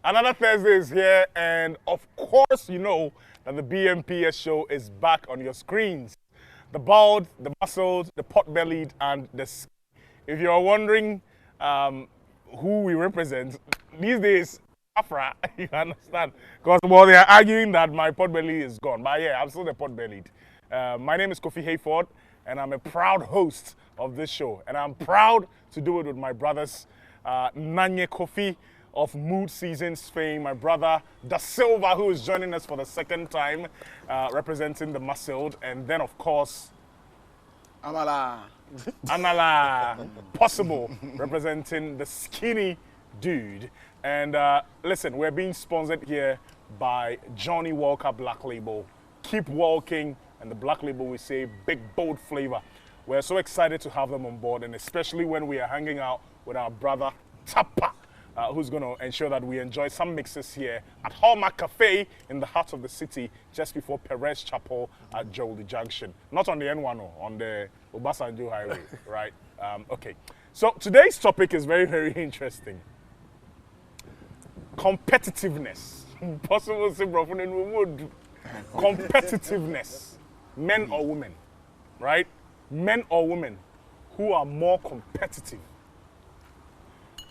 Another Thursday is here, and of course, you know that the BMPS show is back on your screens. The bald, the muscled, the pot-bellied, and the skinny. If you're wondering who we represent, these days, Afra, you understand? Because, well, they are arguing that my pot-belly is gone. But yeah, I'm still the pot-bellied. My name is Kofi Hayford, and I'm a proud host of this show. And I'm proud to do it with my brothers, Nanye Kofi of Mood Seasons fame, my brother Da Silva, who is joining us for the second time, representing the muscled, and then of course Amala Possible, representing the skinny dude. And listen, we're being sponsored here by Johnny Walker Black Label. Keep walking, and the Black Label, we say big bold flavor. We're so excited to have them on board, and especially when we are hanging out with our brother Tapa, who's going to ensure that we enjoy some mixes here at Hallmark Cafe in the heart of the city, just before Perez Chapel at Jolly Junction. Not on the N1, on the Obasanjo Highway, right? Okay. So today's topic is very, very interesting. Competitiveness. Possible competitiveness. Men or women, right? Men or women who are more competitive.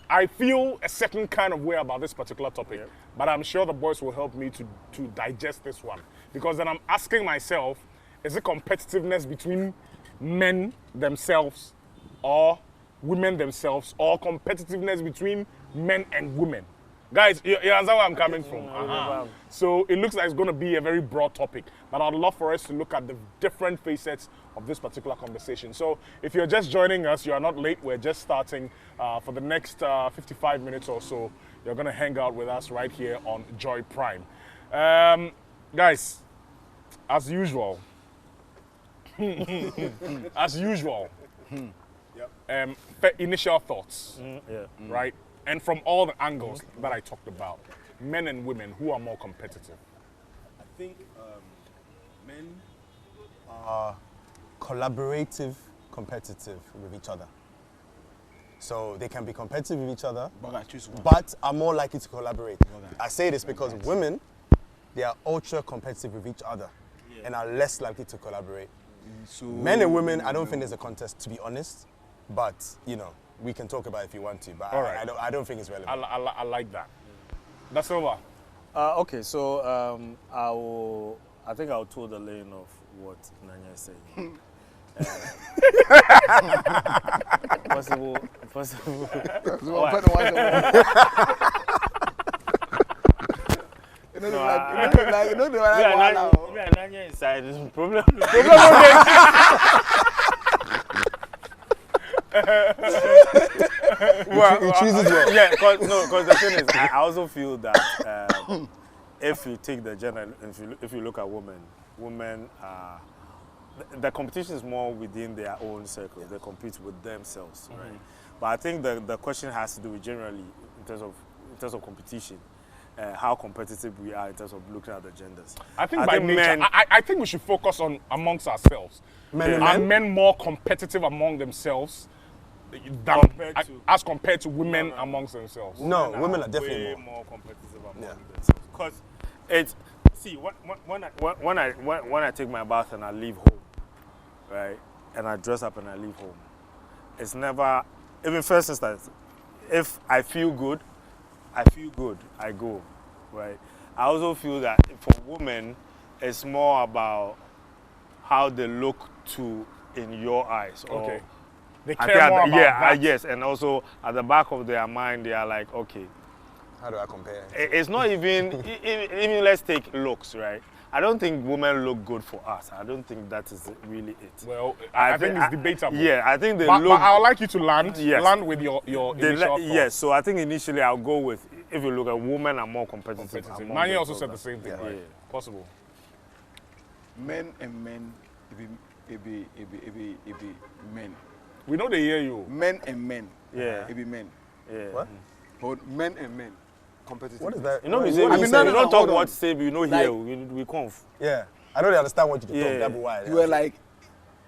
I feel a certain kind of way about this particular topic, but I'm sure the boys will help me to digest this one. Because then I'm asking myself, is it competitiveness between men themselves or women themselves, or competitiveness between men and women? Guys, you understand where I'm coming from? So it looks like it's going to be a very broad topic, but I'd love for us to look at the different facets of this particular conversation. So if you're just joining us, you are not late. We're just starting. For the next 55 minutes or so, you're going to hang out with us right here on Joy Prime. Guys, as usual, initial thoughts, right? And from all the angles that I talked about, men and women, who are more competitive? I think men are collaborative, competitive with each other. So they can be competitive with each other, but are more likely to collaborate. I say this because women, they are ultra competitive with each other and are less likely to collaborate. So men and women, I don't think there's a contest, to be honest, but you know, we can talk about it if you want to, but I don't think it's relevant. I like that. That's over. Okay, so I think I'll toe the lane of what Nanya is saying. Possible. Nanya inside is problem. He chooses well. Yeah, because the thing is, I also feel that if you take the gender, if you look at women the competition is more within their own circle. They compete with themselves, right? But I think the question has to do with generally in terms of competition, how competitive we are in terms of looking at the genders. I think by nature, I think we should focus on amongst ourselves. Are men more competitive among themselves as compared to women amongst themselves? No, women are definitely more competitive among themselves. Because it's when I take my bath and I leave home, right, and I dress up and I leave home, it's never, even first instance, if I feel good, I go, right. I also feel that for women, it's more about how they look in your eyes. Okay. They care more about that. Yes, and also at the back of their mind, they are like, okay. How do I compare? It's not even let's take looks, right? I don't think women look good for us. I don't think that is really it. Well, I think it's debatable. Yeah, I think they look. But I would like you to land with your initial thoughts. Yes, so I think initially I'll go with, if you look at women are more competitive. Mani also said the same thing, right? Yeah. Possible. Men and men, it be men. We know they hear you. Men and men. Yeah. It be men. Yeah. What? But men and men. Competitive. What is that? You know, we don't talk what say, you know, here, we conf. Yeah. I don't understand what you talk. That's why. You were like,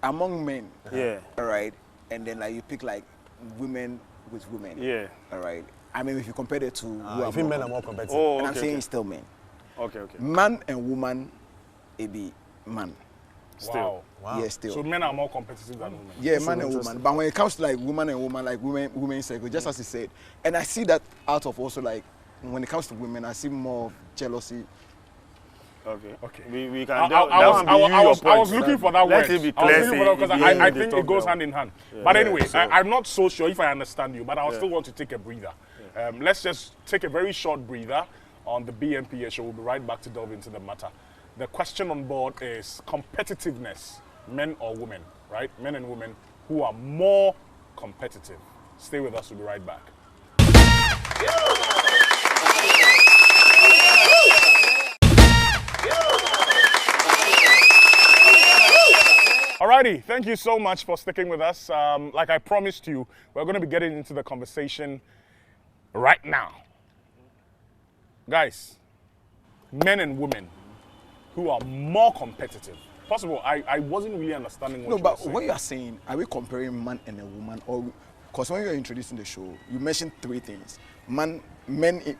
among men. Yeah. All right. And then like you pick like women with women. Yeah. All right. I mean, if you compare it to who I are think more men are more competitive. Oh, and I'm okay, saying okay. it's still men. Okay, okay. Man and woman, it be man. Still. Wow. Yeah, still. So men are more competitive than women. Yeah, man and woman. But when it comes to like woman and woman, like women circle, just as he said, and I see that out of also like when it comes to women, I see more of jealousy. Okay. Okay. We can. I that one be you, your was point. looking for that Let word. it be I was clear, looking for that because say, I they think talk it goes that hand way. in hand. But anyway, so- I'm not so sure if I understand you, but I still want to take a breather. Let's just take a very short breather on the BMPS show. We'll be right back to delve into the matter. The question on board is competitiveness, men or women, right? Men and women who are more competitive. Stay with us. We'll be right back. Alrighty, thank you so much for sticking with us. Like I promised you, we're going to be getting into the conversation right now. Guys, men and women who are more competitive. First of all, I wasn't really understanding what No, you were but saying. what you are saying, are we comparing man and a woman, or because when you were introducing the show, you mentioned three things: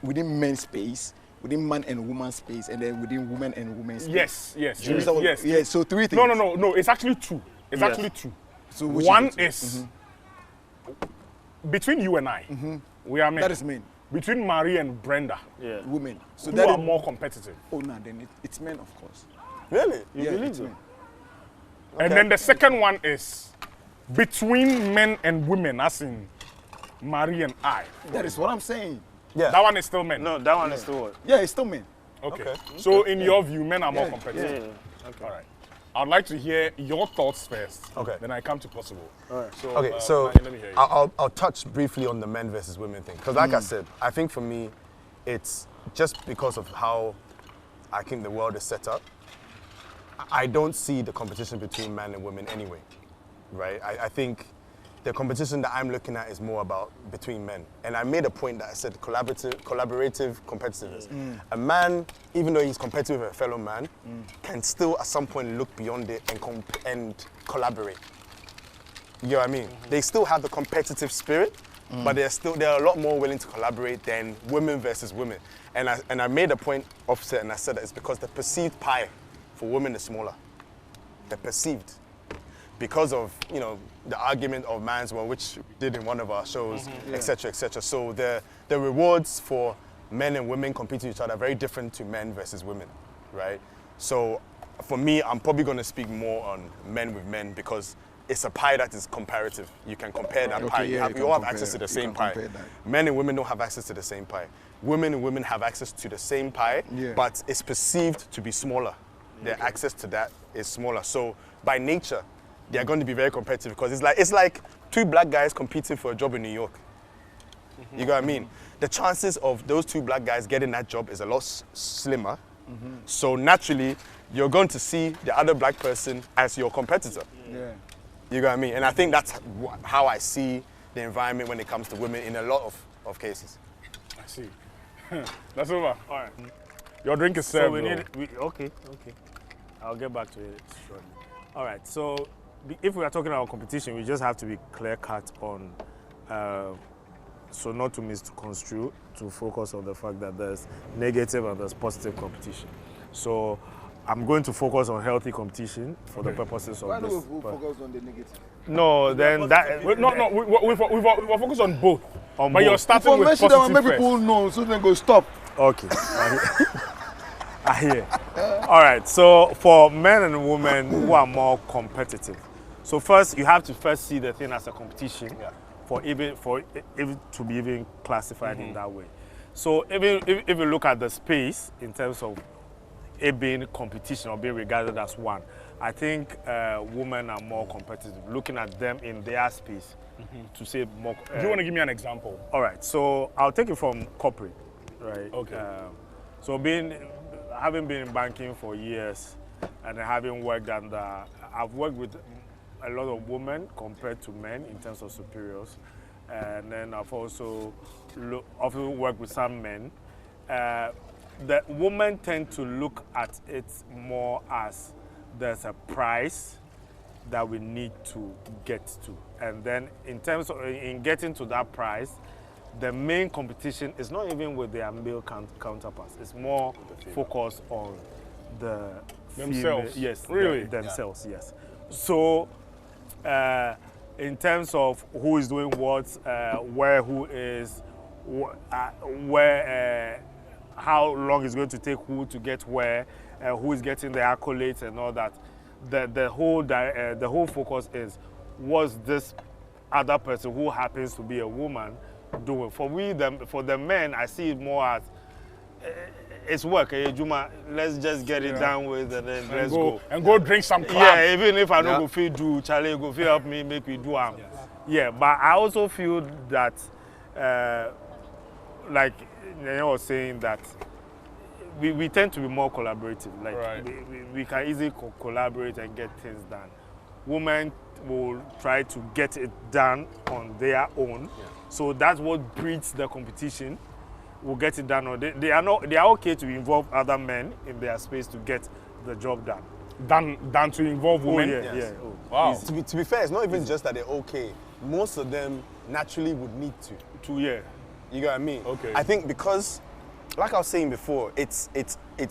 within men's space, within man and woman space, and then within women and women's space. Yes, Is that what- yes. Yeah, so three things. No, it's actually two. It's Yes. actually two. So which One is the two? is between you and I, we are men. That is men, Between Marie and Brenda, Yeah. women. So who that are is, more competitive. oh no, then it's men, of course. Really? Yeah, believe it's so? men. And then the second one is between men and women, as in Marie and I. That is what I'm saying. Yeah. That one is still men. No, that one is still what? Yeah, it's still men. Okay. So in your view, men are more Yeah, competitive. Yeah. Okay. All right. I'd like to hear your thoughts first. Okay. Then I come to possible. All right. So, Okay, so Nani, let me hear you. I'll touch briefly on the men versus women thing. Because like I said, I think for me, it's just because of how I think the world is set up. I don't see the competition between men and women anyway, right? I think the competition that I'm looking at is more about between men. And I made a point that I said collaborative competitiveness. A man, even though he's competitive with a fellow man, can still at some point look beyond it and collaborate. You know what I mean? They still have the competitive spirit, but they're a lot more willing to collaborate than women versus women. And I made a point offset, and I said that it's because the perceived pie for women is smaller. The perceived. Because of, you know, the argument of man's world, which we did in one of our shows, etc., etc. So the rewards for men and women competing with each other are very different to men versus women, right? So for me, I'm probably going to speak more on men with men because it's a pie that is comparative. You can compare that pie. yeah, We you all can have access to compare- the you same can pie. compare that. Men and women don't have access to the same pie. Women and women have access to the same pie, Yeah. but it's perceived to be smaller. Their access to that is smaller. So by nature, they are going to be very competitive because it's like two black guys competing for a job in New York. You know what I mean? The chances of those two black guys getting that job is a lot slimmer. So naturally, you're going to see the other black person as your competitor. Yeah. You know what I mean? And I think that's how I see the environment when it comes to women in a lot of cases. I see. That's over. All right. Your drink is So served. we though. need. Okay. I'll get back to it shortly. All right. So if we are talking about competition, we just have to be clear cut on. So not to misconstrue, to focus on the fact that there's negative and there's positive competition. So I'm going to focus on healthy competition for the purposes of Why this. don't we but- focus on the negative? No, then that. No, we focus on both. On But you're both. starting with Information positive that will make first. people know, so they go stop. Okay. I hear. All right. So for men and women who are more competitive, so first you have to first see the thing as a competition for even to be even classified in that way. So if you look at the space in terms of it being competition or being regarded as one, I think women are more competitive. Looking at them in their space to say more. Do you want to give me an example? All right, so I'll take it from corporate, right? Okay. So having been in banking for years and having worked under, I've worked with a lot of women compared to men in terms of superiors, and then I've also often worked with some men. The women tend to look at it more as there's a price that we need to get to, and then in terms of in getting to that price, the main competition is not even with their male counterparts. It's more focused on the Themselves. female, yes, Really? themselves. Yes. So, in terms of who is doing what, where who is, where, how long it's going to take who to get where, who is getting the accolades and all that. The whole focus is, what's this other person who happens to be a woman doing? For the men, I see it more as it's work. Juma, let's just get it done with and then let's go. And go drink some club. Yeah, even if I don't go feel do, Charlie go feel help me make we do Yeah, but I also feel that like Nene was saying that we tend to be more collaborative. Like we can easily collaborate and get things done. Women will try to get it done on their own. Yeah. So that's what breeds the competition. Will get it done, or they are okay to involve other men in their space to get the job done. Than to involve women. Oh, yeah, Yes. yeah. Oh, wow. To be fair, it's not even just that they're okay. Most of them naturally would need to. Yeah. You get what I mean? Okay. I think because, like I was saying before, it's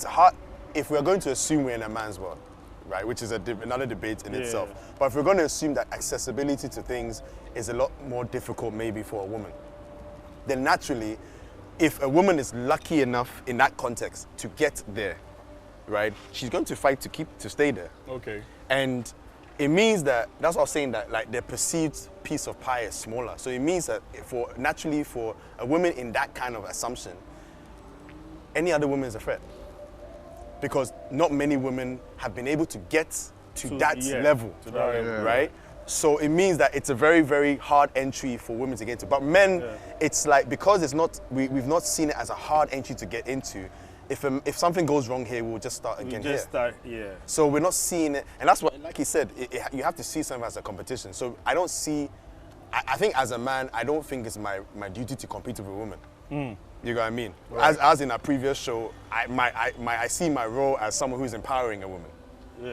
hard if we're going to assume we're in a man's world, right? Which is another debate in itself. But if we're going to assume that accessibility to things is a lot more difficult maybe for a woman, then naturally, if a woman is lucky enough in that context to get there, right, she's going to fight to stay there. Okay. And it means that's what I was saying, that like the perceived piece of pie is smaller. So it means that for a woman in that kind of assumption, any other woman is a threat. Because not many women have been able to get to that level, right? So it means that it's a very, very hard entry for women to get to. But men, it's like, because it's not, we've not seen it as a hard entry to get into. If something goes wrong here, we'll just start again here. So we're not seeing it, and that's what, like he said, you have to see something as a competition. So I don't see, I think as a man, I don't think it's my duty to compete with a woman. You know what I mean? Right. As in our previous show, I see my role as someone who's empowering a woman.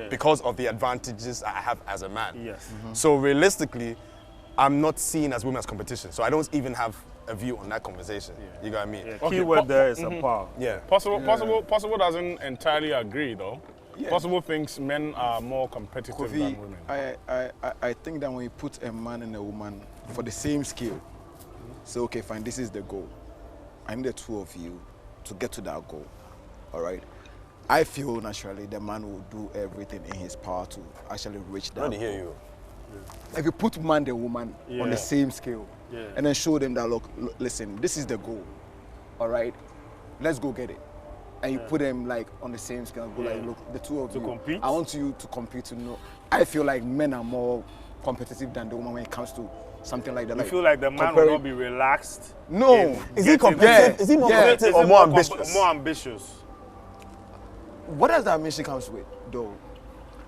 Because of the advantages I have as a man. Yes. So realistically, I'm not seen as women as competition. So I don't even have a view on that conversation. You know what I mean? Yeah. Keyword there is a power. Yeah. Possible doesn't entirely agree though. Yeah. Possible thinks men are more competitive than women. I think that when you put a man and a woman for the same skill, so okay, fine, this is the goal. I need the two of you to get to that goal. All right. I feel naturally the man will do everything in his power to actually reach that. I want to hear you. If you put man and woman on the same scale, and then show them that, look, listen, this is the goal. All right, let's go get it. And you put them like on the same scale. Go like, look, the two of you. Compete? I want you to compete. To know. I feel like men are more competitive than the woman when it comes to something like that. You feel like the man will not be relaxed? No. Is he competitive? Is he more competitive or more ambitious? More ambitious. What does that ambition comes with, though?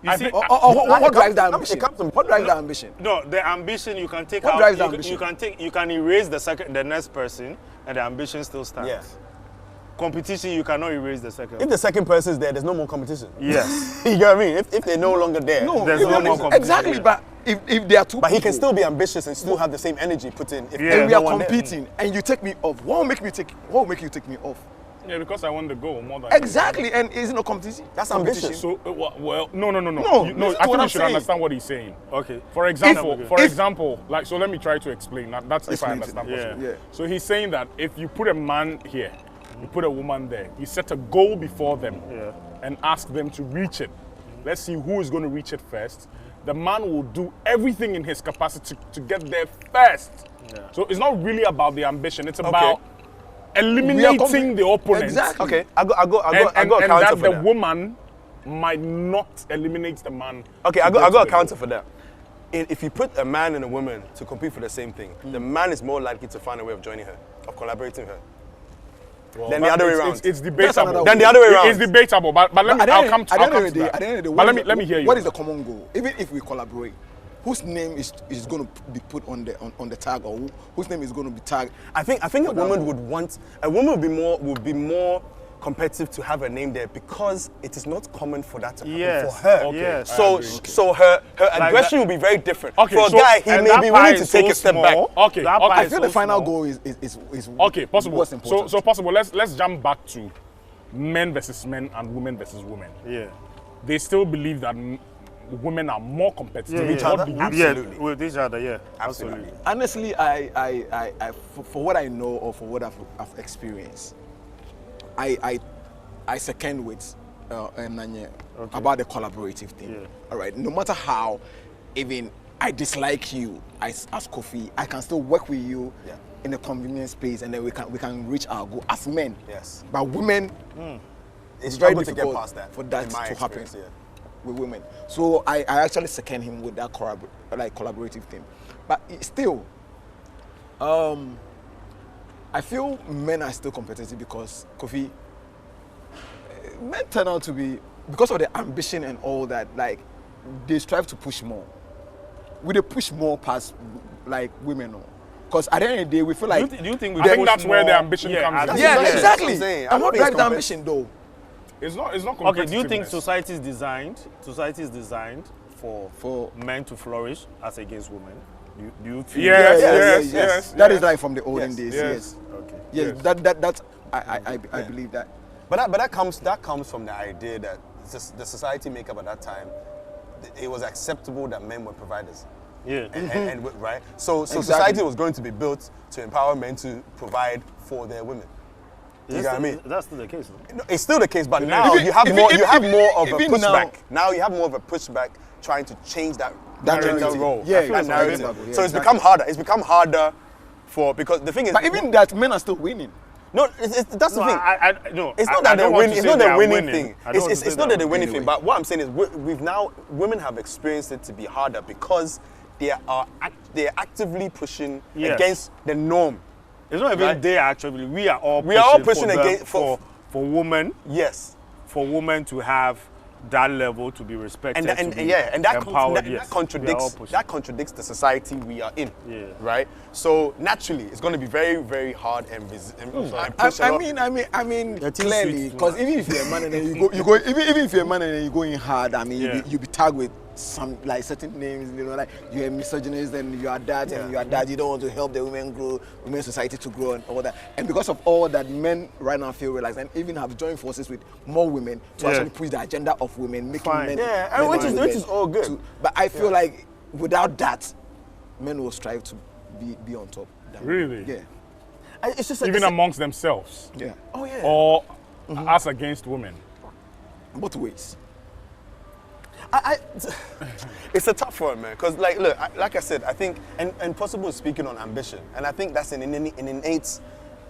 You see, what drives that ambition? What drives that ambition? No, the ambition you can take what out. Drives the ambition? You can erase the next person, and the ambition still stands. Yes. Competition, you cannot erase the second. If the second person is there, there's no more competition. Yes. You know what I mean? If they're no longer there, there's no more competition. Exactly, but if there are two, but he can still be ambitious and still have the same energy put in. If and we are competing, and you take me off. What will make you take me off? Yeah, because I want the goal more than exactly, and it's no competition. That's ambition. So, well, no. No, I think you should understand what he's saying. Okay. For example, like, so let me try to explain. That's if I understand. Yeah. So he's saying that if you put a man here, you put a woman there, you set a goal before them, and ask them to reach it. Let's see who is going to reach it first. The man will do everything in his capacity to get there first. Yeah. So it's not really about the ambition. It's about eliminating the opponent. Exactly. Okay, I got a and counter that for the that. woman might not eliminate the man. Okay, I got a counter for that. If you put a man and a woman to compete for the same thing, the man is more likely to find a way of joining her, of collaborating with her. Well, then the other way around. It's debatable. Then the other way around. It's debatable, but I'll come to that. But let me hear you. What is the common goal? Even if we collaborate, whose name is going to be put on the tag, or whose name is going to be tagged? I think a woman would be more competitive to have her name there because it is not common for that to happen Yes, for her. Okay. yes. So her aggression will be very different. Okay, for a so- guy, he and may that be pie willing to is take so a step small. back. Okay, That okay. pie I is feel so the final small. goal is Okay, possible. what's So important. possible. Let's jump back to men versus men and women versus women. Yeah. They still believe that women are more competitive. Yeah, each yeah. other? What do you Absolutely. Yeah, with each other, yeah. Absolutely. Honestly, for what I know or for what I've experienced, I second with Nanye about the collaborative thing. Yeah. All right, no matter how, even I dislike you as Kofi, I can still work with you in a convenient space, and then we can reach our goal as men. Yes. But women, It's very very to get difficult past that for that in my to happen. experience, with women. So I actually second him with that collaborative thing. But still, I feel men are still competitive because Kofi, men turn out to be, because of the ambition and all that, like they strive to push more. We they push more past like women, because at the end of the day we feel like Do you think we I think push that's where the more- ambition yeah, comes in. I- yeah, That's what exactly. I'm saying. And what I don't drives the think ambition though? It's not Okay, do you think competitiveness. society is designed for men to flourish as against women? Do you feel Yes, Yes, yes. That is like from the olden Yes, days. yes. Yes. Okay. Yes, Yes. that I believe that. But that comes from the idea that the society makeup at that time, it was acceptable that men were providers. Yeah. And right? So Exactly. society was going to be built to empower men to provide for their women. You know what I mean? That's still the case, no? No, it's still the case, but now Even- you have even- more. even- You have more of a even now- pushback. Now you have more of a pushback trying to change that gender narrative. role. Yeah, that it's narrative. understandable, yeah, So it's exactly. become harder. It's become harder because the thing is. But even that, men are still winning. no, that's the No, thing. no. It's not I that they're don't want winning. to It's say not they the are winning winning. thing. I don't want to It's say not they that they're are winning winning. thing. But what I'm saying is, we've now women have experienced it to be harder because they're actively pushing Yes. against the norm. It's not even Right. they actually. We are all pushing for against- for women Yes. to have that level to be respected. And to be yeah, and that, empowered. that Yes, we are all contradicts pushing. the society we are in. Yeah. Right. So naturally, it's going to be very, very hard and push a I lot. mean, You're too clearly, sweet, because even if you're a man and then you go, even if you're a man and then you go in hard, I mean, Yeah. you be tagged with some like certain names, you know, like you're a misogynist and you are that and you are that. You don't want to help the women grow, women's society to grow and all that. And because of all that, men right now feel realized and even have joined forces with more women to Yeah. actually push the agenda of women, making Fine. men. Yeah, and men which is women all good. but I feel like without that, men will strive to be on top. Really? Yeah. It's just Even amongst themselves, Yeah. Oh yeah. or us against women. Both ways. It's a tough one, man. Because, look, like I said, I think, and Possible is speaking on ambition, and I think that's an innate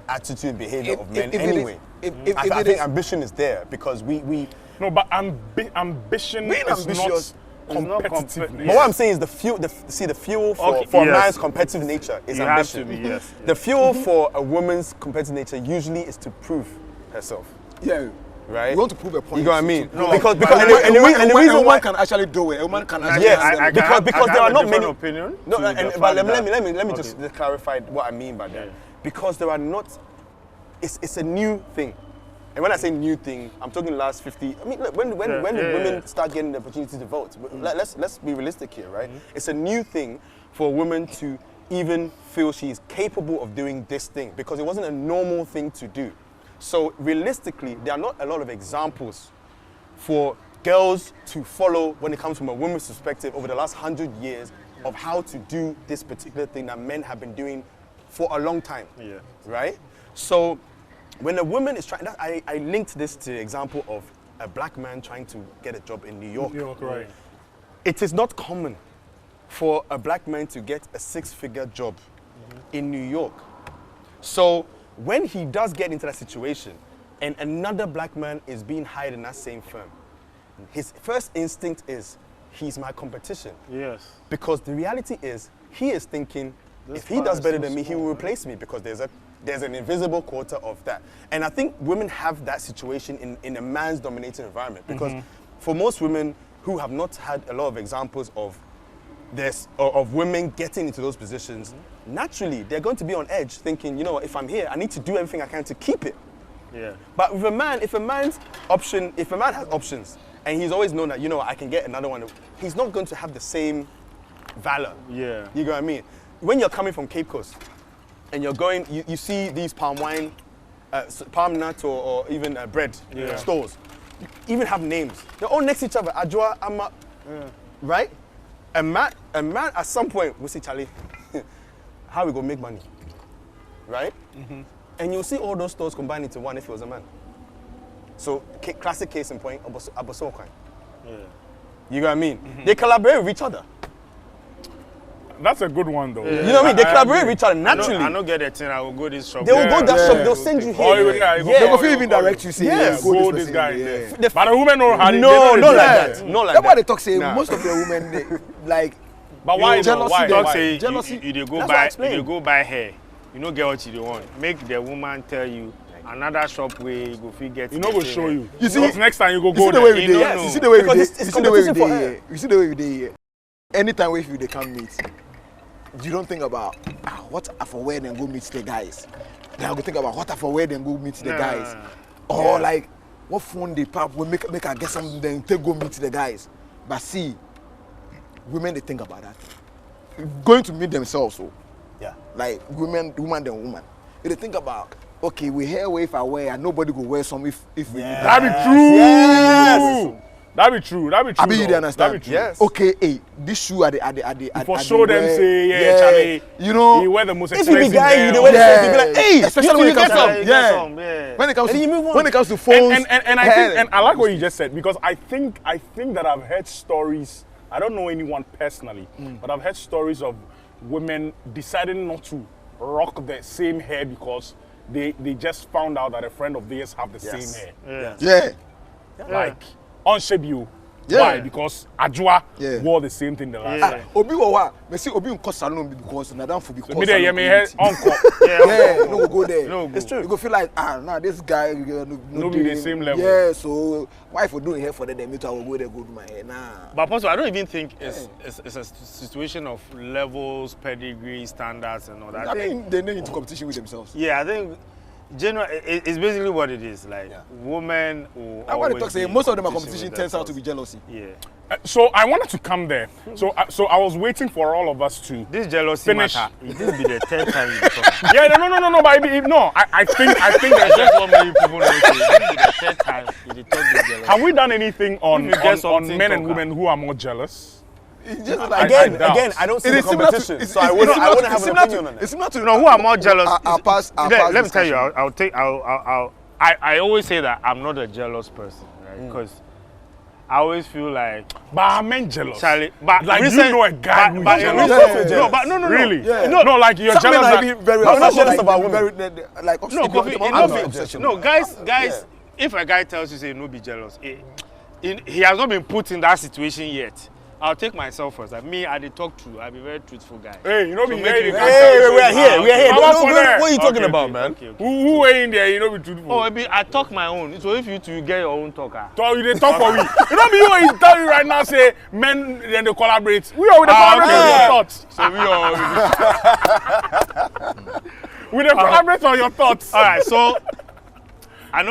attitude, behavior of men if it is- anyway. if I it think is- ambition is there because we. No, but ambition Being is ambitious not not competitiveness. But what I'm saying is the fuel for Okay, a yes. man's competitive nature is You have ambition. to be, yes, The fuel for a woman's competitive nature usually is to prove herself. Yeah. Right? You want to prove a point. You know what I mean? No, because but and the reason a why woman can actually do it. A woman can actually Yes, handle it. because there are not many opinion. No, to the but fact let that- me Okay. just clarify what I mean by that. Yeah. Because there are not. It's a new thing, and when I say new thing, I'm talking last 50. I mean, look, when did women start getting the opportunity to vote? Let's be realistic here, right? It's a new thing for a woman to even feel she's capable of doing this thing because it wasn't a normal thing to do. So realistically, there are not a lot of examples for girls to follow when it comes from a woman's perspective over the last 100 years of how to do this particular thing that men have been doing for a long time. Yeah. Right? So when a woman is trying, I linked this to the example of a black man trying to get a job in New York. New York, right. It is not common for a black man to get a 6-figure job in New York. So when he does get into that situation and another black man is being hired in that same firm, his first instinct is, he's my competition. Yes. Because the reality is, he is thinking, This if he pie does is better so than me, he will small, replace me because there's an invisible quota of that. And I think women have that situation in a man's dominated environment because for most women who have not had a lot of examples of this, of women getting into those positions, naturally they're going to be on edge thinking, you know what, if I'm here, I need to do everything I can to keep it. Yeah. But with if a man has options, and he's always known that, you know, I can get another one, he's not going to have the same valor. Yeah. You know what I mean? When you're coming from Cape Coast, and you're going, you see these palm wine, palm nut or even bread stores, you even have names. They're all next to each other. Ajwa, Ama, right? A man at some point will say, Charlie, how we gonna make money, right? And you'll see all those stores combined into one if he was a man. So classic case in point, Abosokwan. Yeah. You know what I mean? They collaborate with each other. That's a good one, though. You know what I mean? They collaborate with each other naturally. I don't get that thing. I will go this shop. They will go that shop. They'll send you here. They will even direct you. Say, Yes. Go this guy. But the women know how. No, not like that. Not like That's why that. they talk. Say most of the women, they, like. But why? Jealousy, Why? Talk Why? say Jealousy. you go That's what I buy explained. you go buy hair. You don't get what you want. Make the woman tell you another shop where you go fit get. You know, go show you. You see- Because next time you go You see the there. way we You did. don't Yes. know. You see the way we Because did. it's You see the way we competition for did. her. Here. You see the way we did. Here. Anytime if they come meet, you don't think about what I for wear then go meet the guys. Then I go think about what I for wear then go meet the guys. Or like what phone they pop will make I get something then take go meet the guys. But see, women they think about that. Going to meet themselves, so Yeah. like woman then woman. They think about okay, we hair if I wear and nobody go wear some if we That be true. Yes. That be true. That be true. I mean, you though. understand? That be true. Yes. Okay, hey, this shoe are the For show them say, yeah, Charlie. you know, You wear the most If you expensive be guy, hair. you wear the Yeah. same, you be like, hey, especially when it comes some. to Yeah. when it comes And you move to on. when it comes to phones, And I think and I like what you just said because I think that I've heard stories. I don't know anyone personally, but I've heard stories of women deciding not to rock the same hair because they just found out that a friend of theirs have the Yes. same hair. yeah, Like on Shebio. Yeah. Why? Because Ajwa Yeah. wore the same thing the last Yeah. time. Obi wa, me see Obi unko salon because na dan for because. Me there, yeah, me hair uncle. Yeah, no go there. No It's true. You go feel like nah, this guy No be the same level. Yeah, so why for doing hair for them? Me too, I will go there go do my hair. Nah. But also, I don't even think it's a situation of levels, pedigree, standards, and all that. I think they need into competition with themselves. Yeah, I think it's basically what it is. Like women will That's why they always talk say be in most of them are competition competition with turns out to be themselves. jealousy. Yeah. So I wanted to come there. So I was waiting for all of us to. This jealousy Finish. matter. It will be the third time you talk. Yeah, no. But I think I just want many people know. This will be the third time you talk this jealousy. have we done anything on If you get on something, men and talk women who are more jealous? It's just like Again, I don't see it the is similar to competition, it's so I wouldn't have an similar opinion to on that. it's similar to You know who are more jealous? I'll pass. Let me tell you. I always say that I'm not a jealous person, right? Because I always feel like But are men jealous? Charlie, but Like, recent, you know a guy who is but jealous? no, but no, Really? Yeah. No, like you're Some men jealous. are That, even very I'm not obsessive, jealous about they women. very, like no, Kofi, obsessive. it I'm no not be- obsession. no, guys. If a guy tells you say no be jealous, he has not been put in that situation yet. I'll take myself first. Like me, I dey talk true. I be very truthful guy. hey, you know, be make here. you- you Hey, can't tell we are me. here. We are here. How about for there? What are you talking Okay, about, okay, man? okay. Who are in there? You know, be truthful. Oh, I talk my own. So if you two get your own talker. So you dey talk for we. You know me when you tell me right now say men then they collaborate. We are with the collaborate on your thoughts. So we all. We dey collaborate on your thoughts. All right. So I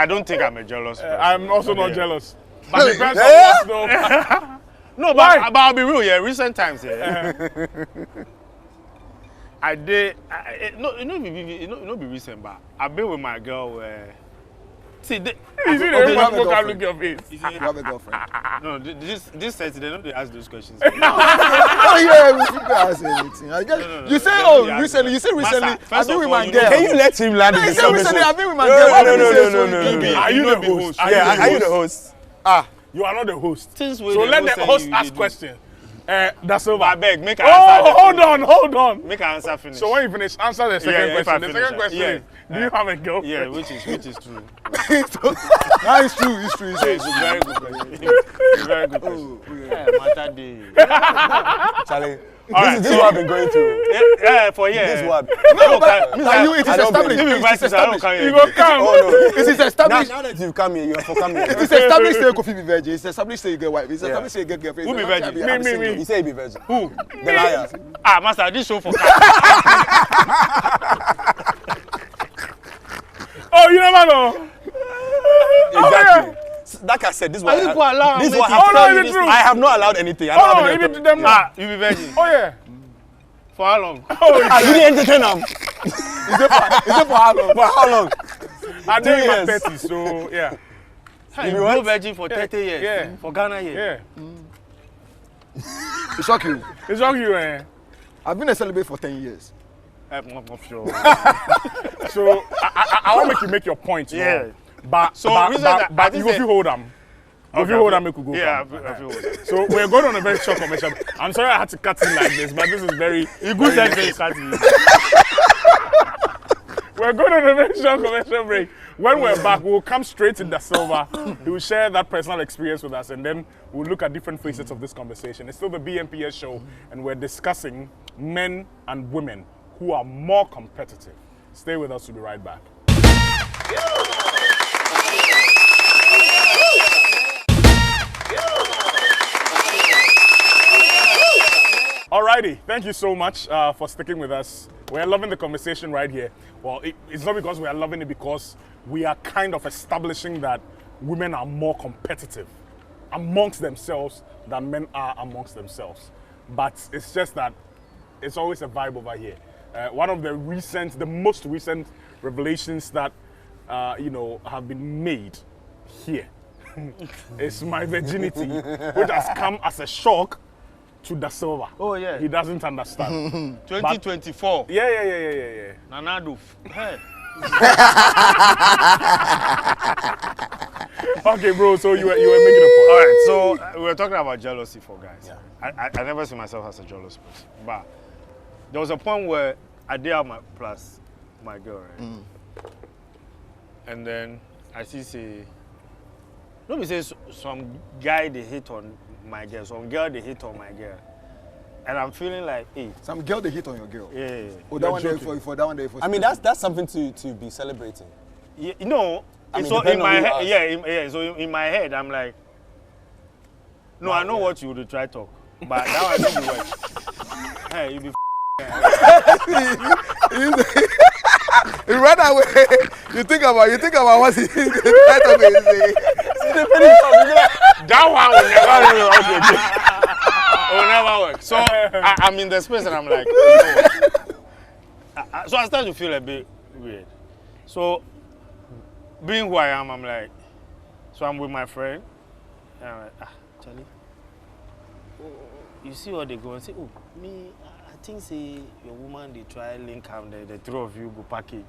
don't think I'm a jealous person. I'm also not Yeah. jealous. But it depends on Yeah. what though. No, Why? but I'll be real. Yeah, recent times. Yeah. I did. It be recent, but I've been with my girl where. See, You see Okay, the you way have a people can girlfriend. look your face. You have a girlfriend. no, this set they don't ask those questions. Oh yeah, we should ask anything. I guess no, you say no, oh yeah. recently. You say recently. Master, I've first been of with all, my you know- girl. Can you let him land in He this said recently. I've conversation? been with my No, girl. no, Why no, did no, you say no, so? no, You no, be- no. Are you the host? Are Yeah, you are you the host? You are not the host. Things where So they let go the say host you ask do. questions. That's over. I beg, make an Oh, answer. hold on. Make an answer finish. So when you finish, answer the second yeah, if I question. The finish, second question yeah. is, do you have a girlfriend? yeah, which is true. Nah, it's true. It's true. It's It's true. a very good question. It's a very good question. Yeah, matter day. Charlie, right, this is what I've been going through. Yeah, for yeah. This is what. No, but Like you, it is I don't established. believe if you It invite is me, I don't established. carry You you. go come. Oh no. It is established. Now that you've come here, you have to come here. It is established say Kofi be virgin. It's established say you get wife. It's established say you get girlfriend. Who be It's virgin? established say you Me. You say you be virgin. Who? The liar. Ah, master, this show for cat. Oh, you never know. Exactly. Like I said, this is what I have not allowed anything. I don't have any even them. You be virgin. Oh yeah. For how long? you didn't entertain them. Is it for how long? For how long? I did my 30, so yeah. You go virgin for 30 years. Yeah. For Ghana here. Yeah. It's shock you. It's wrong you, eh? I've been a celibate for 10 years. So I want to make you make your point. Yeah. But you will hold them. If you hold them, we could go. Yeah, So we're going on a very short commercial. I'm sorry I had to cut in like this, but this is very good service. We're going on a very short commercial break. When we're back, we'll come straight to Da Silva. He will share that personal experience with us, and then we'll look at different facets of this conversation. It's still the BMPS show, and we're discussing men and women who are more competitive. Stay with us, we'll be right back. Alrighty, thank you so much for sticking with us. We're loving the conversation right here. Well, it's not because we are loving it, because we are kind of establishing that women are more competitive amongst themselves than men are amongst themselves. But it's just that it's always a vibe over here. One of the most recent revelations that have been made here is my virginity, which has come as a shock to Da Silva. Oh yeah. He doesn't understand. 2024. Yeah. Nanaduf. Hey. Okay, bro. So you were making a point. All right. So we were talking about jealousy for guys. Yeah. I never see myself as a jealous person, but there was a point where I did have my girl, right? And then I say, let me say some guy they hit on my girl, some girl they hit on my girl, and I'm feeling like, hey, some girl they hit on your girl. Yeah. Oh, that one day for that one day for. I mean, that's something to be celebrating. Yeah, no. I mean, so in my on head, So in my head, I'm like, no, I know what you would try to talk, but that one don't be work. Hey, you be. You run away. You think about what he try to say. That one will never work. So I'm in the space and I'm like, so I start to feel a bit weird. So being who I am, I'm like, so I'm with my friend, and I'm like, Charlie, you see what they go and say, oh, me, I think say your woman they try link up the three of you go package.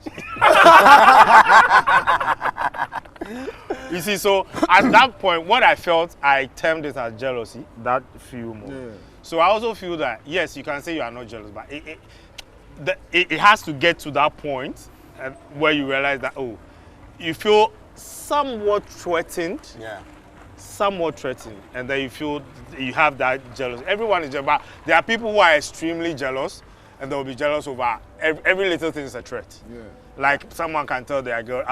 You see, so at that point, what I felt, I termed it as jealousy. That few more. Yeah. So I also feel that yes, you can say you are not jealous, but it has to get to that point where you realize that you feel somewhat threatened. Yeah. Somewhat threatened, and then you feel you have that jealousy. Everyone is jealous, but there are people who are extremely jealous, and they will be jealous over every little thing is a threat. Yeah. Like someone can tell their girl,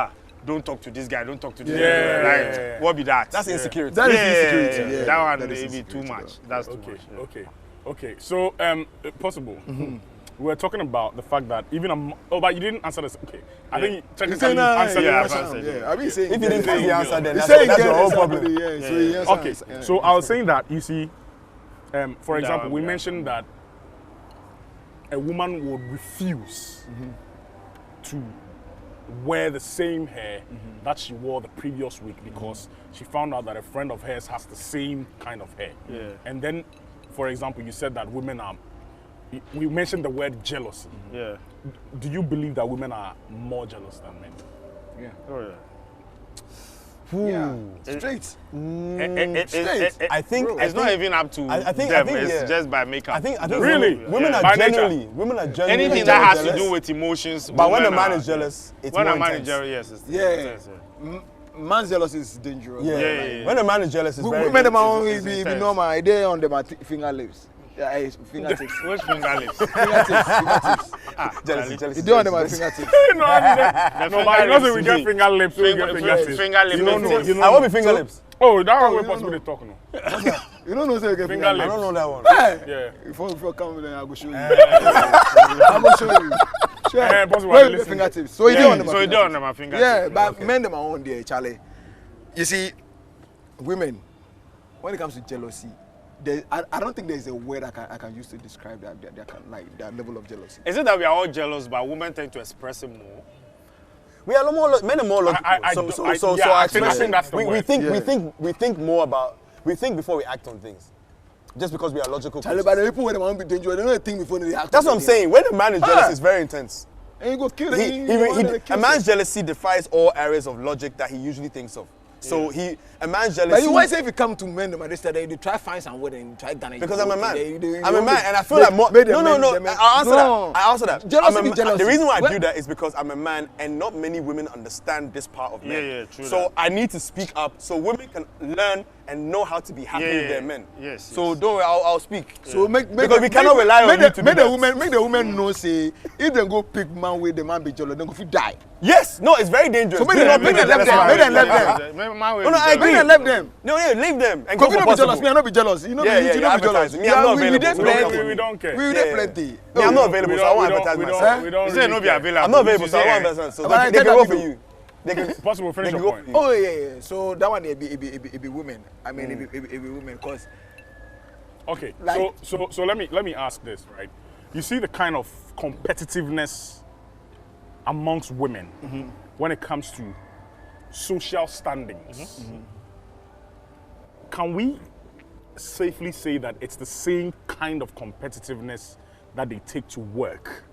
don't talk to this guy, don't talk to this guy. What be that? That's insecurity. That is insecurity. Yeah. That one may be too much. That's too much. Yeah. Okay. So, possible. We were talking about the fact that even but you didn't answer this. Okay, I think technically you answered the question. Yeah, I've been saying if you didn't find the answer, then that's your whole problem. Okay, so I was saying that you see, for example, we mentioned that a woman would refuse to wear the same hair that she wore the previous week because she found out that a friend of hers has the same kind of hair. Yeah. And then, for example, you said that women are. We mentioned the word jealousy. Yeah. Do you believe that women are more jealous than men? Yeah. Oh yeah. Straight. Straight. I think it's not even up to them. It's just by makeup. I think really women are generally anything that has to do with emotions. But when a man is jealous, it's when more a man intense. is jealous, yes. Yeah. Man's jealous is dangerous. Yeah. When a man is jealous, it's very. Women them be normal. They on them finger lips. Yeah, fingertips. Which fingertips? Fingertips. Jealousy. You don't want my fingertips. No, but you know we get finger lips. Finger lips. I want me finger lips. Oh, that one we're possibly talking. You don't know say you get finger lips. I don't know that one. Yeah. Before come then I go show you. I go show you. Sure. Possible. Where the fingertips? So you don't So you don't on my fingertips. Yeah, but men them are on there, Charlie. You see, women, when it comes to jealousy, I don't think there's a word I can use to describe that level of jealousy. Is it that we are all jealous, but women tend to express it more? We are more men are more logical. I think that's the word. We think more about. We think before we act on things. Just because we are logical. Charlie, but the people when they want to be dangerous, they don't think before they act. That's what I'm saying. When a man is jealous, it's very intense. And you go kill him. A man's jealousy defies all areas of logic that he usually thinks of. So a man's jealousy. But you always say if you come to men, they try to find some way and try to. Because I'm a man. I'm a man, and I feel like more. No. I answer that. Jealousy, jealousy. The reason why I do that is because I'm a man, and not many women understand this part of men. Yeah, true. So I need to speak up so women can learn and know how to be happy with their men. Yes. So don't worry, I'll speak. So because we cannot rely on you to make the woman know say if they go pick man with the man be jealous, then go die. Yes, no, it's very dangerous. So make them left them. No, I agree. Make them left them. No, leave them and Go go for be jealous. possible. Me, I not be jealous. You know, you not be jealous. Me, I'm not available. We don't care. We there plenty. Me, I'm not available, so I won't advertise myself. We don't You say no be available. I'm not available, so I won't advertise. So But they can go for you. They can Possible. Finish your point. Oh yeah. So that one it be women. I mean it be women cause. Okay, Like- so let me ask this, right? You see the kind of competitiveness amongst women when it comes to social standings. Can we safely say that it's the same kind of competitiveness that they take to work?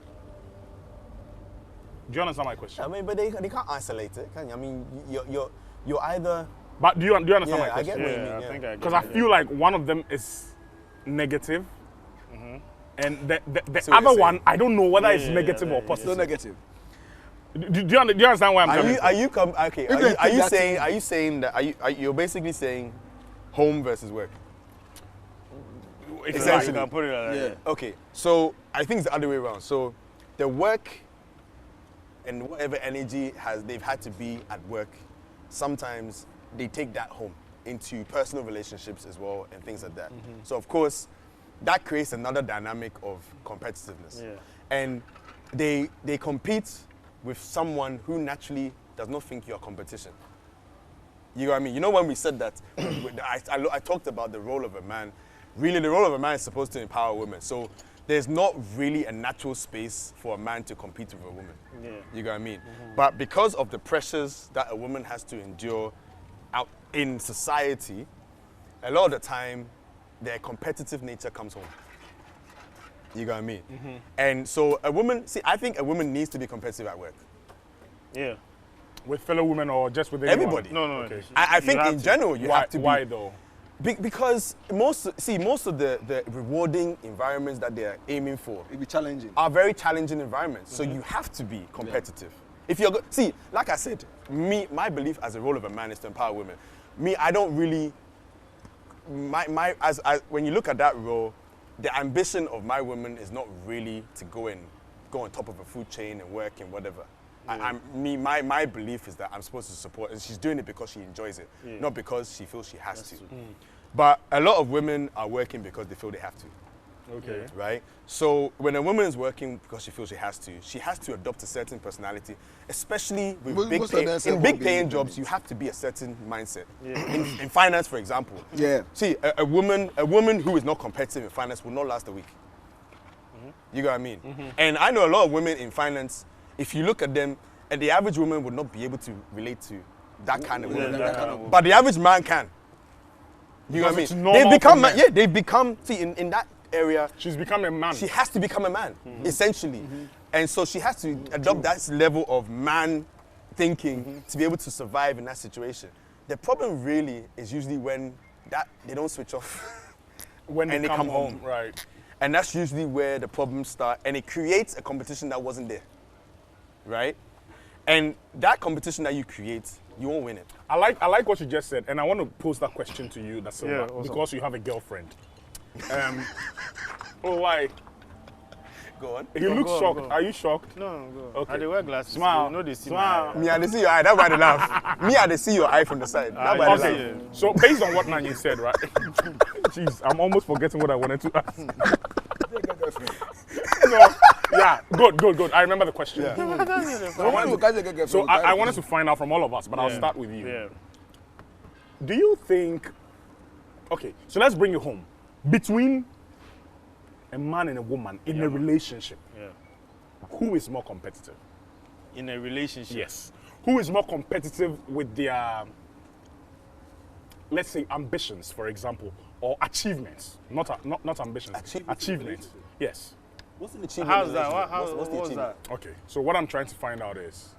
Do you understand my question? I mean, but they can't isolate it, can you? I mean, you're either. But do you understand my I question? get what you mean. I think I get Because I it. feel like one of them is negative, and the See what other you're one, saying. I don't know whether it's Yeah, negative or yeah, positive. So negative. Do you understand why I'm coming from? Are you saying that you're basically saying home versus work? If you Essentially. like. You can put it like that. Okay, so I think it's the other way around. So the work and whatever energy they've had to be at work, sometimes they take that home into personal relationships as well and things like that. So of course, that creates another dynamic of competitiveness. Yeah. And they compete with someone who naturally does not think you're competition. You know what I mean? You know when we said that, I talked about the role of a man. Really, the role of a man is supposed to empower women. So there's not really a natural space for a man to compete with a woman. Yeah. You know what I mean? But because of the pressures that a woman has to endure out in society, a lot of the time, their competitive nature comes home. You know what I mean? And so I think a woman needs to be competitive at work. Yeah. With fellow women or just with anyone? Everybody. No. Okay. I think have in to. general you have to be. Why though? Because most of the rewarding environments that they are aiming for It be challenging. are very challenging environments. So you have to be competitive. If you're like I said, my belief as a role of a man is to empower women. I don't really. When you look at that role, the ambition of my woman is not really to go on top of a food chain and work and whatever. My belief is that I'm supposed to support, and she's doing it because she enjoys it, not because she feels she has to. But a lot of women are working because they feel they have to. Okay. Right? So when a woman is working because she feels she has to adopt a certain personality, especially with Most of them say in big won't paying be jobs, you have to be a certain mindset. In finance, for example. Yeah. See, a woman who is not competitive in finance will not last a week. You know what I mean? And I know a lot of women in finance, if you look at them, and the average woman would not be able to relate to that kind of woman. But the average man can. You know what I Because it's mean? normal for men. They've become, see, in that area, She's become a man. she has to become a man, essentially. And so she has to adopt that level of man thinking to be able to survive in that situation. The problem really is usually when they don't switch off when and they come home. Right. And that's usually where the problems start, and it creates a competition that wasn't there, right? And that competition that you create, you won't win it. I like what you just said, and I want to pose that question to you, that's Yeah, what's because you have a girlfriend. Why? Go on. You look go on, shocked. go on. Are you shocked? No. Okay. I dey wear glasses. Smile. You know they see Smile. my Me, I dey see your eye. That's why they laugh. Me, I dey see your eye from the side. That's why they laugh. Okay, so based on what Nanyi said, right? Jeez, I'm almost forgetting what I wanted to ask. No, yeah, good. I remember the question. So I wanted to find out from all of us, but I'll start with you. Yeah. Do you think, okay, so let's bring you home. Between a man and a woman in a relationship, who is more competitive? In a relationship? Yes. Who is more competitive with their, let's say, ambitions, for example, or achievements? Not ambitions. Achievements. Yes. What's an achievement? How's that? What's the achievement? Okay, so what I'm trying to find out is,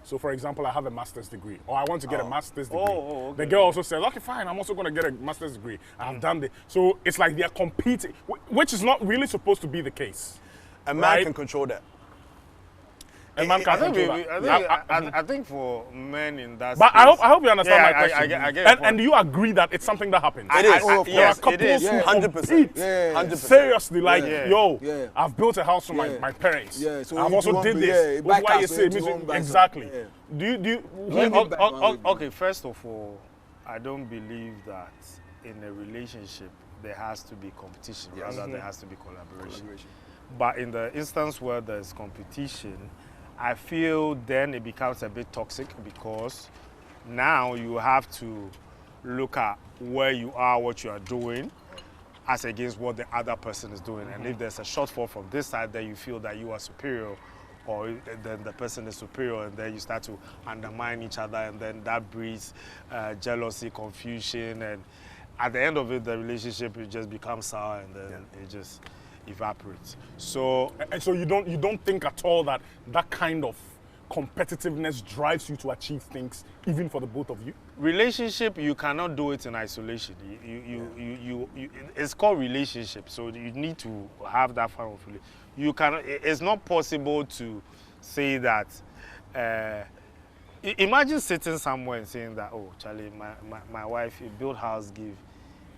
so for example, I have a master's degree, or I want to get a master's degree. Okay. The girl also says, okay, fine, I'm also going to get a master's degree. I've done it. So it's like they're competing, which is not really supposed to be the case. A man can control that. A man can control that. I think for men in that But space, I hope you understand my question. I get your point. And do you agree that it's something that happens? It is. There are yes, it couples is. who 100%. Yeah. 100%. seriously, like, Yeah. yo, Yeah. I've built a house for Yeah. my parents. Yeah, so I've you also want did to- this. yeah, buy That's why you cars, say so you music. want to buy Exactly. something. Do you Okay, first of all, I don't believe that in a relationship there has to be competition, rather there has to be collaboration. But in the instance where there's competition, I feel then it becomes a bit toxic because now you have to look at where you are, what you are doing, as against what the other person is doing. And if there's a shortfall from this side, then you feel that you are superior, or then the person is superior, and then you start to undermine each other, and then that breeds jealousy, confusion, and at the end of it, the relationship it just becomes sour, and then it just evaporates. So, and so you don't think at all that that kind of competitiveness drives you to achieve things, even for the both of you? relationship, you cannot do it in isolation. It's called relationship, so you need to have that kind of relationship. You cannot. It's not possible to say that. Imagine sitting somewhere and saying that, oh, Charlie, my wife build house, give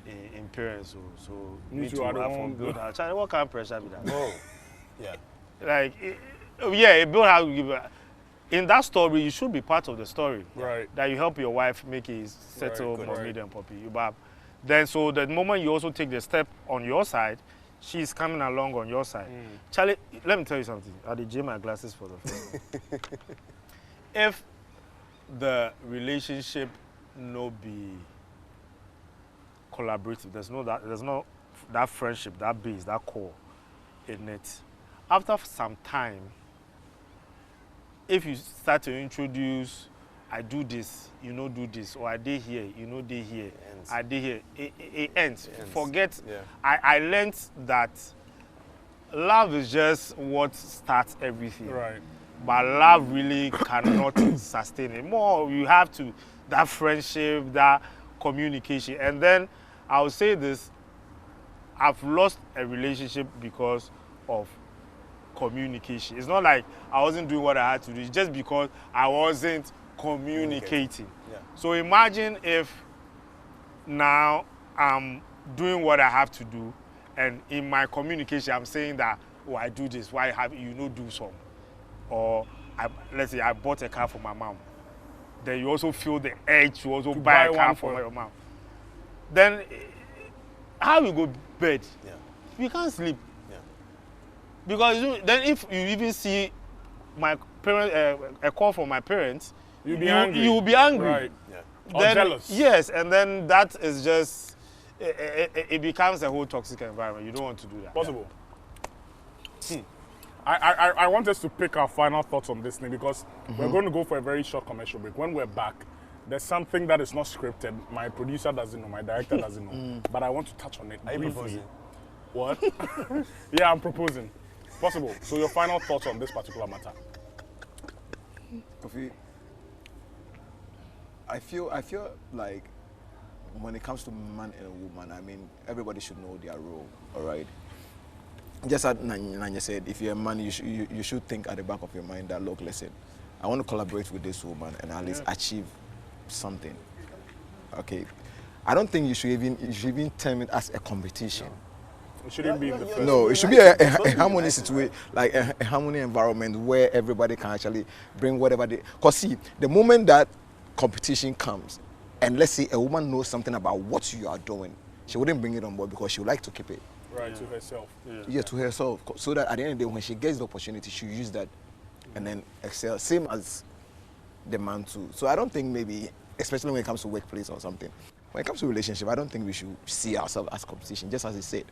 in parents, so me too, I don't build house. Charlie, what kind of pressure be that? Oh, yeah. Like, a build house, give. In that story, you should be part of the story. Right. That you help your wife make a settle Right, or right. medium puppy. Then, so the moment you also take the step on your side, she's coming along on your side. Charlie, let me tell you something. I did my glasses for the phone. If the relationship no be collaborative, there's no that friendship, that base, that core in it. After some time, if you start to introduce, I do this, you know, do this, or I did here, you know, did here, I did here, it ends. Forget. Yeah. I learned that love is just what starts everything. Right. But love really cannot sustain it. More, you have to, that friendship, that communication. And then I'll say this, I've lost a relationship because of communication. It's not like I wasn't doing what I had to do, it's just because I wasn't communicating. Yeah. So imagine if now I'm doing what I have to do, and in my communication I'm saying that, oh, I do this, why have you no do some? Or let's say I bought a car for my mom. Then you also feel the urge to also buy a buy car one for for your mom. Then how you go bed? Yeah. You can't sleep. Yeah. Because then if you even see my parent a call from my parents, You'll be angry. You will be angry. Right. Yeah. Or Then, jealous. Yes, and then that is just it becomes a whole toxic environment. You don't want to do that. Possible. I want us to pick our final thoughts on this thing because we're going to go for a very short commercial break. When we're back, there's something that is not scripted. My producer doesn't know, my director doesn't know, but I want to touch on it Are you briefly. proposing? What? Yeah, I'm proposing. Possible. So your final thoughts on this particular matter? Kofi, I feel like when it comes to man and woman, I mean, everybody should know their role, all right? Just as Nanya said, if you're a man, you should think at the back of your mind that, look, listen, I want to collaborate with this woman and at least achieve something, okay? I don't think you should even term it as a competition. It shouldn't be in the first. No, it should be a harmony situation, like a harmony environment where everybody can actually bring whatever they. Because see, the moment that competition comes, and let's say a woman knows something about what you are doing, she wouldn't bring it on board because she would like to keep it. Right, to herself. Yeah, to herself, so that at the end of the day, when she gets the opportunity, she'll use that and then excel. Same as the man too. So I don't think maybe, especially when it comes to workplace or something, when it comes to relationship, I don't think we should see ourselves as competition, just as he said.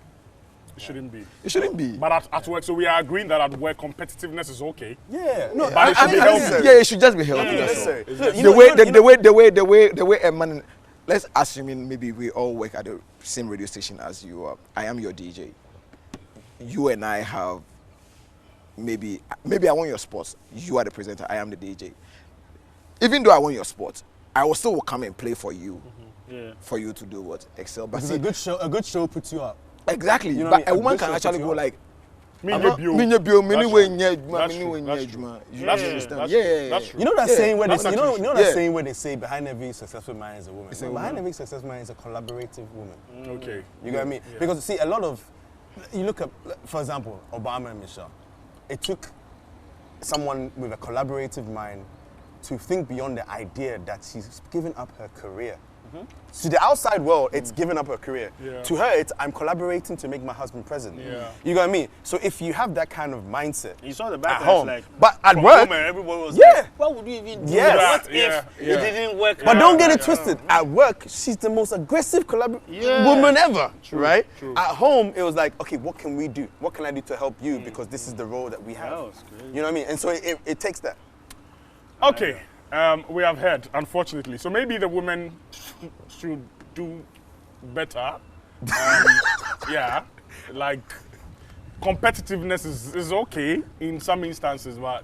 It shouldn't be. It shouldn't be. But at work, so we are agreeing that at work, competitiveness is okay. Yeah. No, But it should be healthy. yeah, it should just be healthy. Yeah, that's all. necessary. The way a man, let's assume maybe we all work at the same radio station as you are. I am your DJ. You and I have maybe I want your sports. You are the presenter. I am the DJ. Even though I want your sports, I will still come and play for you. For you to do what? Excel. But see, a good show puts you up. exactly. You know but what I mean? a woman A good can show actually puts go you like, Minye bio. Minye bio, many That's way true. nye, That's many true. way That's nye, true. you That's understand? true. That's Yeah, true. yeah, That's yeah. true. You know that Yeah, saying where they that's say, actually that true. saying where they say behind every successful man is a woman. It's a Behind woman. every successful man is a collaborative woman. Okay. You get what I mean? Because see, a lot of you look at, for example, Obama and Michelle. It took someone with a collaborative mind to think beyond the idea that she's given up her career. To the outside world, it's giving up her career. Yeah. To her, it's I'm collaborating to make my husband president. Yeah. You know what I mean? So if you have that kind of mindset, You saw the at backlash, home, like, but at from work, home, and everybody was Yeah. like, what would you even do? Yes. What if Yeah, yeah. it didn't work? but don't get it yeah. twisted. At work, she's the most aggressive Yeah. woman ever, right? true. At home, it was like, okay, what can we do? What can I do to help you? Because this is the role that we have. That was crazy. You know what I mean? And so it takes that. Okay. We have heard, unfortunately. So maybe the women should do better. Yeah. Like, competitiveness is okay in some instances, but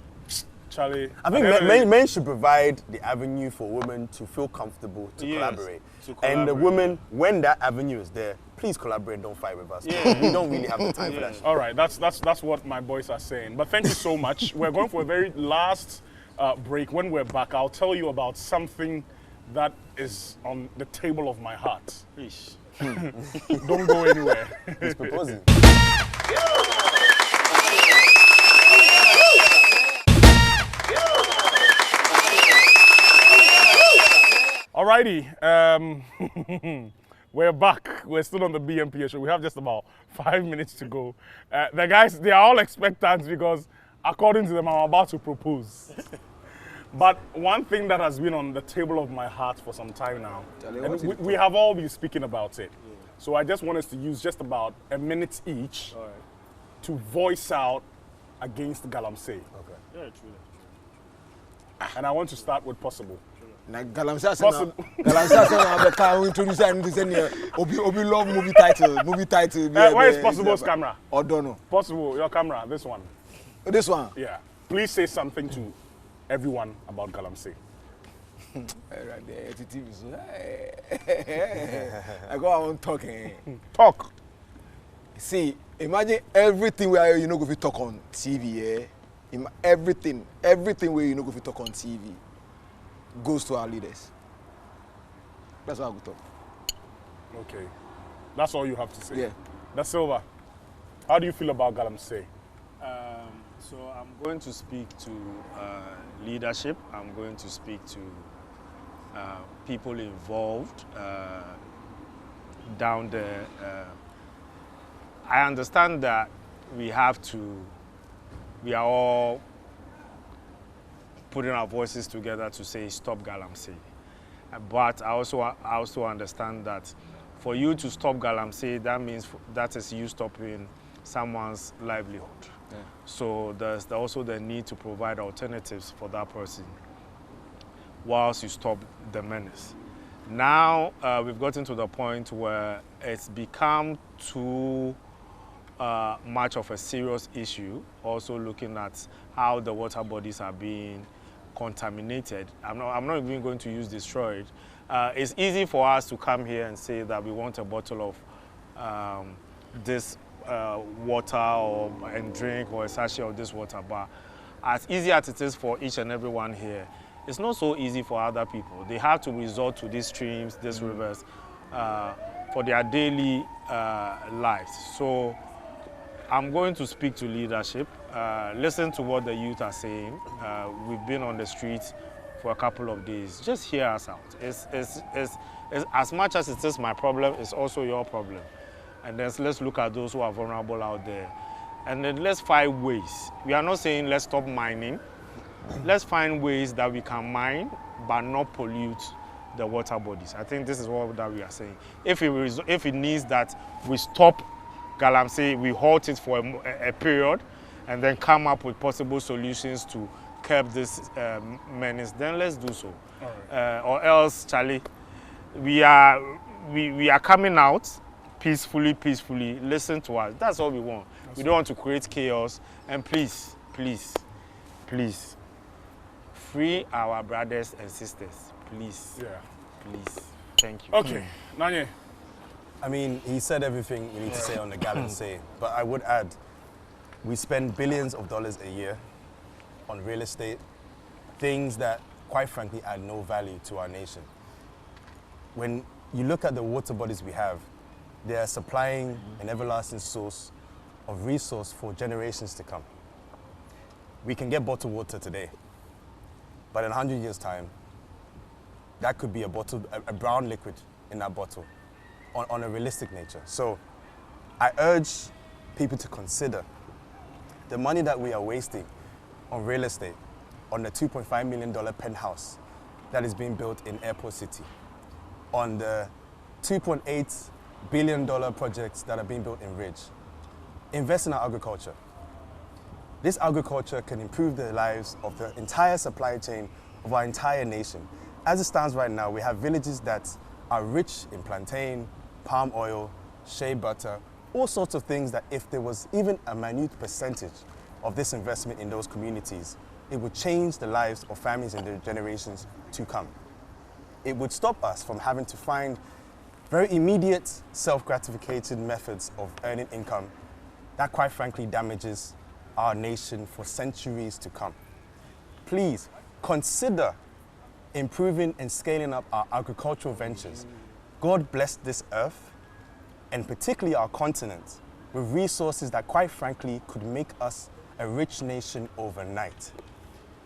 Charlie. I think men should provide the avenue for women to feel comfortable to Yes, collaborate. to And the collaborate. women, when that avenue is there, please collaborate, don't fight with us. Yeah. We don't really have the time for that shit. All right, that's what my boys are saying. But thank you so much. We're going for a very last break. When we're back, I'll tell you about something that is on the table of my heart. Ish. Don't go anywhere. He's proposing. Alrighty, we're back. We're still on the BMPS show. We have just about 5 minutes to go. The guys, they are all expectant because according to them, I'm about to propose. But one thing that has been on the table of my heart for some time now, and we have all been speaking about it. So I just want us to use just about a minute each to voice out against Galamsey. Yeah, true. And I want to start with possible. Na Galamsey Possible. say introduce and say obi love movie title. Where is Possible's camera? Odono. Possible, your camera, this one. This one. Yeah. Please say something to everyone about Galamsey. Right there, it's TV. I go on talking. Talk. See, imagine everything where you know go fit talk on TV. Everything where you know go fit talk on TV goes to our leaders. That's what I go talk. Okay. That's all you have to say. Yeah. That's Silva. How do you feel about Galamsey? So I'm going to speak to leadership. I'm going to speak to people involved down there. I understand that we are all putting our voices together to say stop Galamsey. But I also understand that for you to stop Galamsey, that means that is you stopping someone's livelihood. Yeah. So there's also the need to provide alternatives for that person whilst you stop the menace. Now we've gotten to the point where it's become too much of a serious issue, also looking at how the water bodies are being contaminated. I'm not even going to use destroyed. It's easy for us to come here and say that we want a bottle of this water and drink, or a sachet of this water, but as easy as it is for each and every one here, it's not so easy for other people. They have to resort to these streams, these rivers, for their daily lives. So I'm going to speak to leadership, listen to what the youth are saying. We've been on the streets for a couple of days. Just hear us out. It's as much as it is my problem, it's also your problem. and then let's look at those who are vulnerable out there. And then let's find ways. We are not saying let's stop mining. Let's find ways that we can mine but not pollute the water bodies. I think this is what that we are saying. If it needs that we stop Galamsey, we halt it for a period, and then come up with possible solutions to curb this menace, then let's do so. Right. Or else, Charlie, we are coming out peacefully. Listen to us. That's all we want. We don't want to create chaos. And please, free our brothers and sisters. Please. Yeah. Please. Thank you. Okay. Nanye. I mean, he said everything you need to say on the Galamsey, but I would add, we spend billions of dollars a year on real estate, things that, quite frankly, add no value to our nation. When you look at the water bodies we have, they are supplying an everlasting source of resource for generations to come. We can get bottled water today, but in 100 years' time, that could be a brown liquid in that bottle on a realistic nature. So I urge people to consider the money that we are wasting on real estate, on the $2.5 million penthouse that is being built in Airport City, on the $2.8 billion projects that are being built in Ridge. Invest in our agriculture. This agriculture can improve the lives of the entire supply chain of our entire nation. As it stands right now, we have villages that are rich in plantain, palm oil, shea butter, all sorts of things that if there was even a minute percentage of this investment in those communities, it would change the lives of families and their generations to come. It would stop us from having to find very immediate self-gratification methods of earning income that quite frankly damages our nation for centuries to come. Please consider improving and scaling up our agricultural ventures. God blessed this earth, and particularly our continent, with resources that quite frankly could make us a rich nation overnight.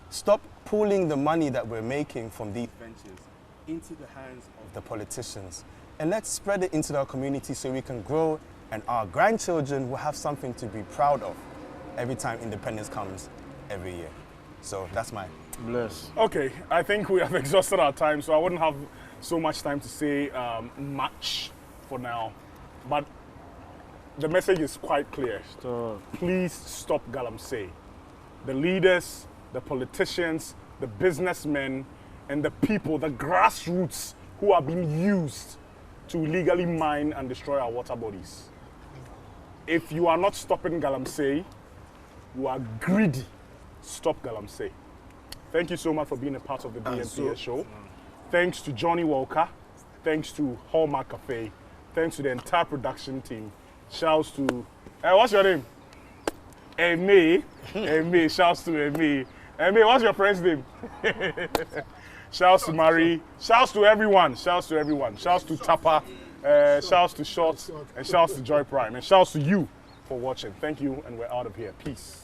Stop pooling the money that we're making from these ventures into the hands of the politicians, and let's spread it into our community so we can grow and our grandchildren will have something to be proud of every time independence comes every year. So that's my bless. Okay, I think we have exhausted our time, so I wouldn't have so much time to say much for now. But the message is quite clear. Please stop Galamsey. The leaders, the politicians, the businessmen, and the people, the grassroots who are being used to illegally mine and destroy our water bodies. If you are not stopping Galamsey, you are greedy. Stop Galamsey. Thank you so much for being a part of the BMPS show. Thanks to Johnny Walker. Thanks to Hallmark Cafe. Thanks to the entire production team. Shouts to, what's your name? Amy. Amy. Shouts to Amy. Amy, what's your friend's name? Shouts to Marie. Shouts to everyone. Shouts to everyone. Shouts to Tapa. Shouts to Shorts. And shouts to Joy Prime. And shouts to you for watching. Thank you, and we're out of here. Peace.